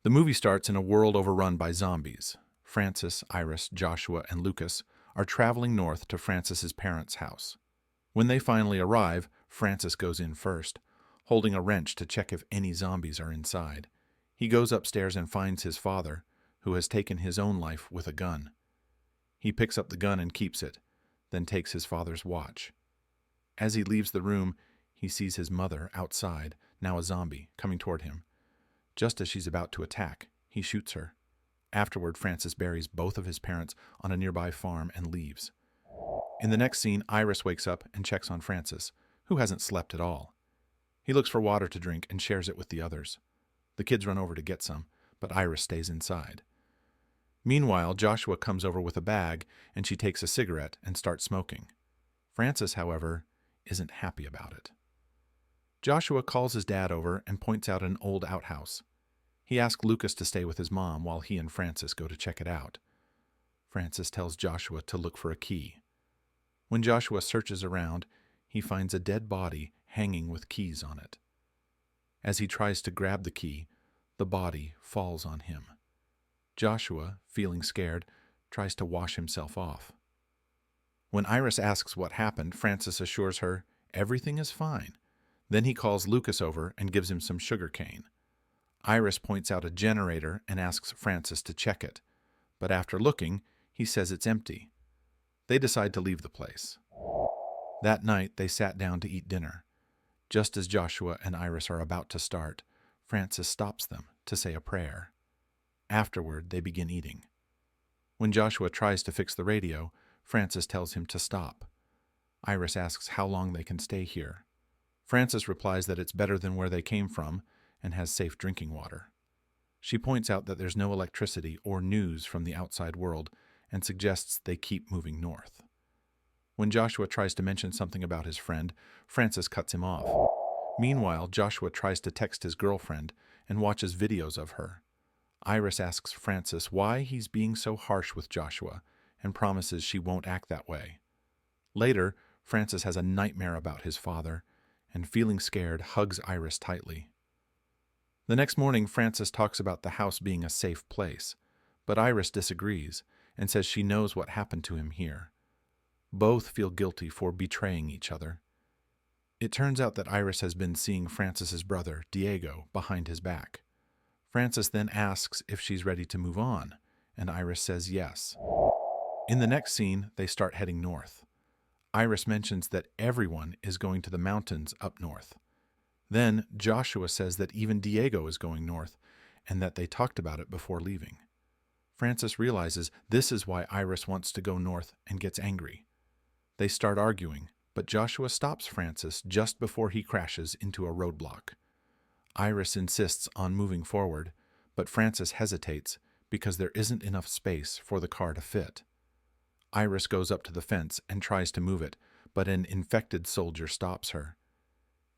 The movie starts in a world overrun by zombies. Francis, Iris, Joshua, and Lucas are traveling north to Francis's parents' house. When they finally arrive, Francis goes in first, holding a wrench to check if any zombies are inside. He goes upstairs and finds his father, who has taken his own life with a gun. He picks up the gun and keeps it, then takes his father's watch. As he leaves the room, he sees his mother outside, now a zombie, coming toward him. Just as she's about to attack, he shoots her. Afterward, Francis buries both of his parents on a nearby farm and leaves. In the next scene, Iris wakes up and checks on Francis, who hasn't slept at all. He looks for water to drink and shares it with the others. The kids run over to get some, but Iris stays inside. Meanwhile, Joshua comes over with a bag, and she takes a cigarette and starts smoking. Francis, however, isn't happy about it. Joshua calls his dad over and points out an old outhouse. He asks Lucas to stay with his mom while he and Francis go to check it out. Francis tells Joshua to look for a key. When Joshua searches around, he finds a dead body hanging with keys on it. As he tries to grab the key, the body falls on him. Joshua, feeling scared, tries to wash himself off. When Iris asks what happened, Francis assures her everything is fine. Then he calls Lucas over and gives him some sugar cane. Iris points out a generator and asks Francis to check it, but after looking, he says it's empty. They decide to leave the place. That night, they sat down to eat dinner. Just as Joshua and Iris are about to start, Francis stops them to say a prayer. Afterward, they begin eating. When Joshua tries to fix the radio, Francis tells him to stop. Iris asks how long they can stay here. Francis replies that it's better than where they came from and has safe drinking water. She points out that there's no electricity or news from the outside world and suggests they keep moving north. When Joshua tries to mention something about his friend, Francis cuts him off. Meanwhile, Joshua tries to text his girlfriend and watches videos of her. Iris asks Francis why he's being so harsh with Joshua and promises she won't act that way. Later, Francis has a nightmare about his father and, feeling scared, hugs Iris tightly. The next morning, Francis talks about the house being a safe place, but Iris disagrees and says she knows what happened to him here. Both feel guilty for betraying each other. It turns out that Iris has been seeing Francis's brother, Diego, behind his back. Francis then asks if she's ready to move on, and Iris says yes. In the next scene, they start heading north. Iris mentions that everyone is going to the mountains up north. Then Joshua says that even Diego is going north, and that they talked about it before leaving. Francis realizes this is why Iris wants to go north and gets angry. They start arguing, but Joshua stops Francis just before he crashes into a roadblock. Iris insists on moving forward, but Francis hesitates because there isn't enough space for the car to fit. Iris goes up to the fence and tries to move it, but an infected soldier stops her.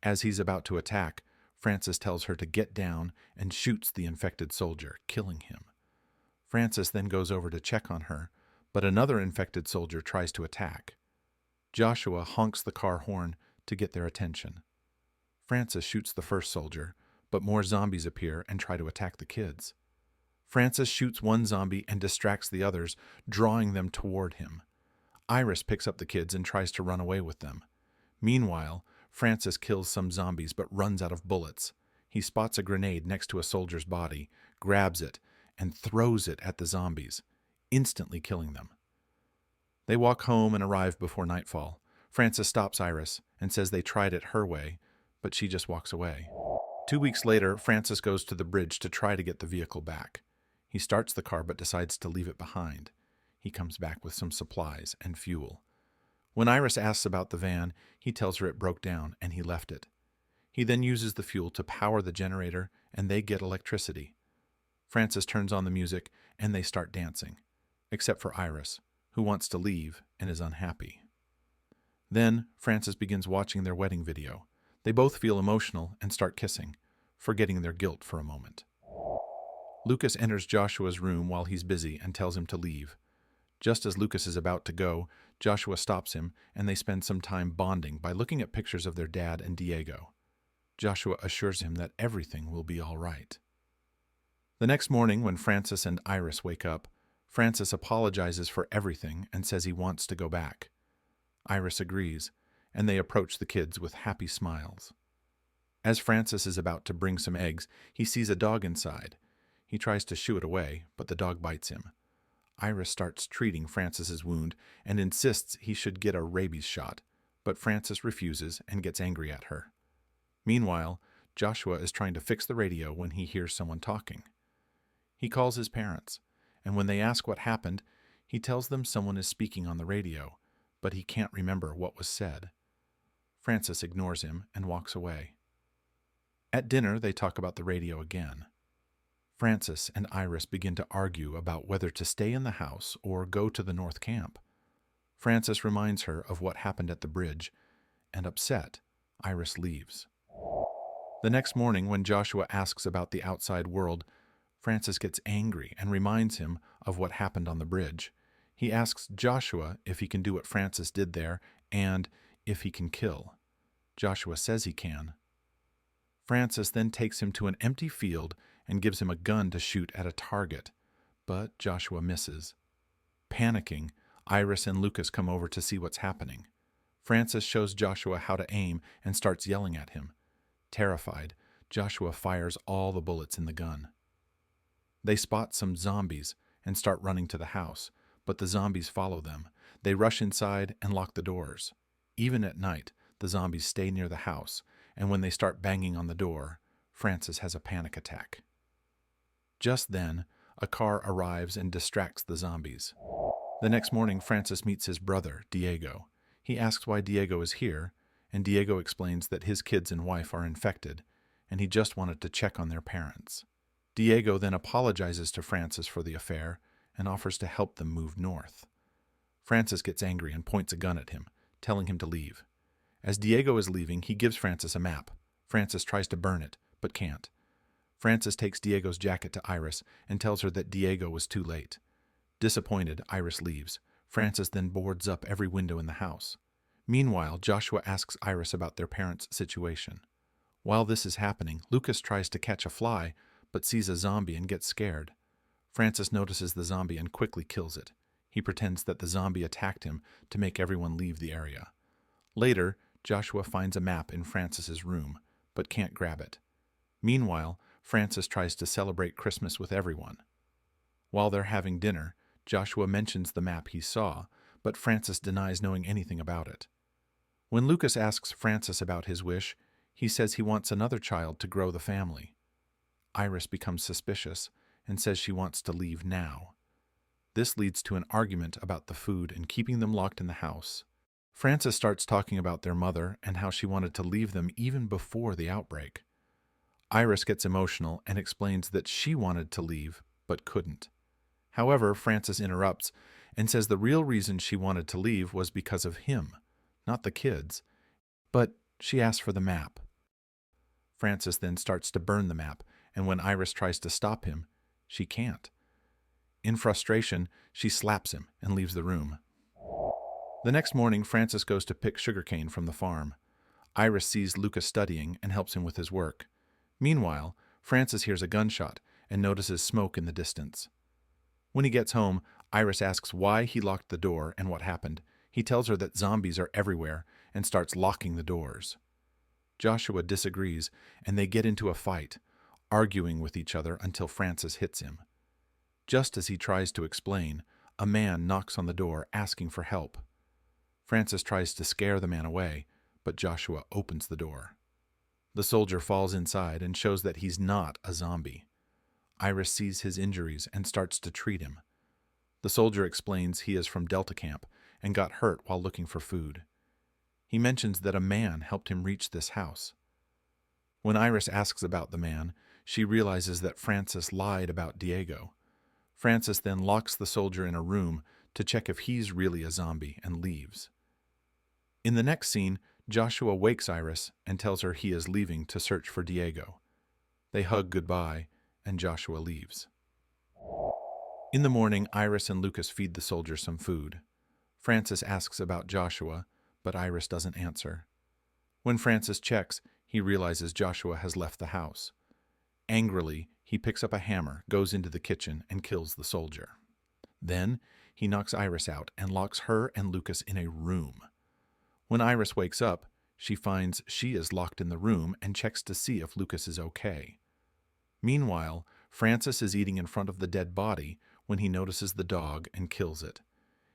As he's about to attack, Francis tells her to get down and shoots the infected soldier, killing him. Francis then goes over to check on her, but another infected soldier tries to attack. Joshua honks the car horn to get their attention. Francis shoots the first soldier, but more zombies appear and try to attack the kids. Francis shoots one zombie and distracts the others, drawing them toward him. Iris picks up the kids and tries to run away with them. Meanwhile, Francis kills some zombies but runs out of bullets. He spots a grenade next to a soldier's body, grabs it, and throws it at the zombies, instantly killing them. They walk home and arrive before nightfall. Francis stops Iris and says they tried it her way, but she just walks away. 2 weeks later, Francis goes to the bridge to try to get the vehicle back. He starts the car but decides to leave it behind. He comes back with some supplies and fuel. When Iris asks about the van, he tells her it broke down and he left it. He then uses the fuel to power the generator and they get electricity. Francis turns on the music and they start dancing, except for Iris, who wants to leave and is unhappy. Then Francis begins watching their wedding video. They both feel emotional and start kissing, forgetting their guilt for a moment. Lucas enters Joshua's room while he's busy and tells him to leave. Just as Lucas is about to go, Joshua stops him and they spend some time bonding by looking at pictures of their dad and Diego. Joshua assures him that everything will be all right. The next morning, when Francis and Iris wake up, Francis apologizes for everything and says he wants to go back. Iris agrees, and they approach the kids with happy smiles. As Francis is about to bring some eggs, he sees a dog inside. He tries to shoo it away, but the dog bites him. Iris starts treating Francis's wound and insists he should get a rabies shot, but Francis refuses and gets angry at her. Meanwhile, Joshua is trying to fix the radio when he hears someone talking. He calls his parents, and when they ask what happened, he tells them someone is speaking on the radio, but he can't remember what was said. Francis ignores him and walks away. At dinner, they talk about the radio again. Francis and Iris begin to argue about whether to stay in the house or go to the North Camp. Francis reminds her of what happened at the bridge, and upset, Iris leaves. The next morning, when Joshua asks about the outside world, Francis gets angry and reminds him of what happened on the bridge. He asks Joshua if he can do what Francis did there and if he can kill. Joshua says he can. Francis then takes him to an empty field and gives him a gun to shoot at a target, but Joshua misses. Panicking, Iris and Lucas come over to see what's happening. Francis shows Joshua how to aim and starts yelling at him. Terrified, Joshua fires all the bullets in the gun. They spot some zombies and start running to the house, but the zombies follow them. They rush inside and lock the doors. Even at night, the zombies stay near the house, and when they start banging on the door, Francis has a panic attack. Just then, a car arrives and distracts the zombies. The next morning, Francis meets his brother, Diego. He asks why Diego is here, and Diego explains that his kids and wife are infected, and he just wanted to check on their parents. Diego then apologizes to Francis for the affair and offers to help them move north. Francis gets angry and points a gun at him, telling him to leave. As Diego is leaving, he gives Francis a map. Francis tries to burn it, but can't. Francis takes Diego's jacket to Iris and tells her that Diego was too late. Disappointed, Iris leaves. Francis then boards up every window in the house. Meanwhile, Joshua asks Iris about their parents' situation. While this is happening, Lucas tries to catch a fly, but sees a zombie and gets scared. Francis notices the zombie and quickly kills it. He pretends that the zombie attacked him to make everyone leave the area. Later, Joshua finds a map in Francis's room, but can't grab it. Meanwhile, Francis tries to celebrate Christmas with everyone. While they're having dinner, Joshua mentions the map he saw, but Francis denies knowing anything about it. When Lucas asks Francis about his wish, he says he wants another child to grow the family. Iris becomes suspicious and says she wants to leave now. This leads to an argument about the food and keeping them locked in the house. Francis starts talking about their mother and how she wanted to leave them even before the outbreak. Iris gets emotional and explains that she wanted to leave, but couldn't. However, Francis interrupts and says the real reason she wanted to leave was because of him, not the kids, but she asked for the map. Francis then starts to burn the map, and when Iris tries to stop him, she can't. In frustration, she slaps him and leaves the room. The next morning, Francis goes to pick sugarcane from the farm. Iris sees Lucas studying and helps him with his work. Meanwhile, Francis hears a gunshot and notices smoke in the distance. When he gets home, Iris asks why he locked the door and what happened. He tells her that zombies are everywhere and starts locking the doors. Joshua disagrees, and they get into a fight, arguing with each other until Francis hits him. Just as he tries to explain, a man knocks on the door asking for help. Francis tries to scare the man away, but Joshua opens the door. The soldier falls inside and shows that he's not a zombie. Iris sees his injuries and starts to treat him. The soldier explains he is from Delta Camp and got hurt while looking for food. He mentions that a man helped him reach this house. When Iris asks about the man, she realizes that Francis lied about Diego. Francis then locks the soldier in a room to check if he's really a zombie and leaves. In the next scene, Joshua wakes Iris and tells her he is leaving to search for Diego. They hug goodbye, and Joshua leaves. In the morning, Iris and Lucas feed the soldier some food. Francis asks about Joshua, but Iris doesn't answer. When Francis checks, he realizes Joshua has left the house. Angrily, he He picks up a hammer, goes into the kitchen, and kills the soldier. Then he knocks Iris out and locks her and Lucas in a room. When Iris wakes up, she finds she is locked in the room and checks to see if Lucas is okay. Meanwhile, Francis is eating in front of the dead body when he notices the dog and kills it.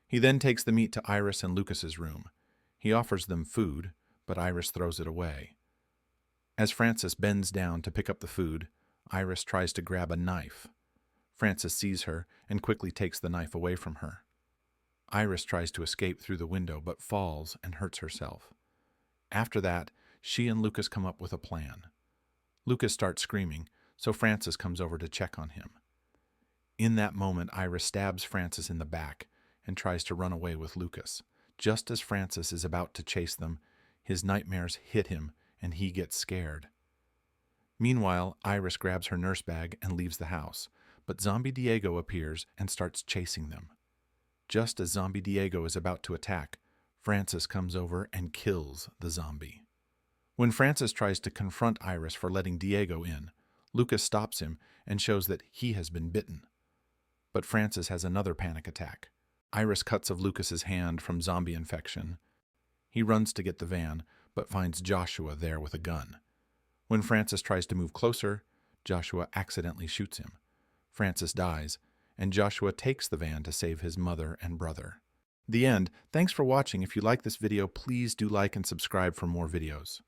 He then takes the meat to Iris and Lucas's room. He offers them food, but Iris throws it away. As Francis bends down to pick up the food, Iris tries to grab a knife. Francis sees her and quickly takes the knife away from her. Iris tries to escape through the window but falls and hurts herself. After that, she and Lucas come up with a plan. Lucas starts screaming, so Francis comes over to check on him. In that moment, Iris stabs Francis in the back and tries to run away with Lucas. Just as Francis is about to chase them, his nightmares hit him and he gets scared. Meanwhile, Iris grabs her nurse bag and leaves the house, but Zombie Diego appears and starts chasing them. Just as Zombie Diego is about to attack, Francis comes over and kills the zombie. When Francis tries to confront Iris for letting Diego in, Lucas stops him and shows that he has been bitten. But Francis has another panic attack. Iris cuts of Lucas's hand from zombie infection. He runs to get the van, but finds Joshua there with a gun. When Francis tries to move closer, Joshua accidentally shoots him. Francis dies, and Joshua takes the van to save his mother and brother. The end. Thanks for watching. If you like this video, please do like and subscribe for more videos.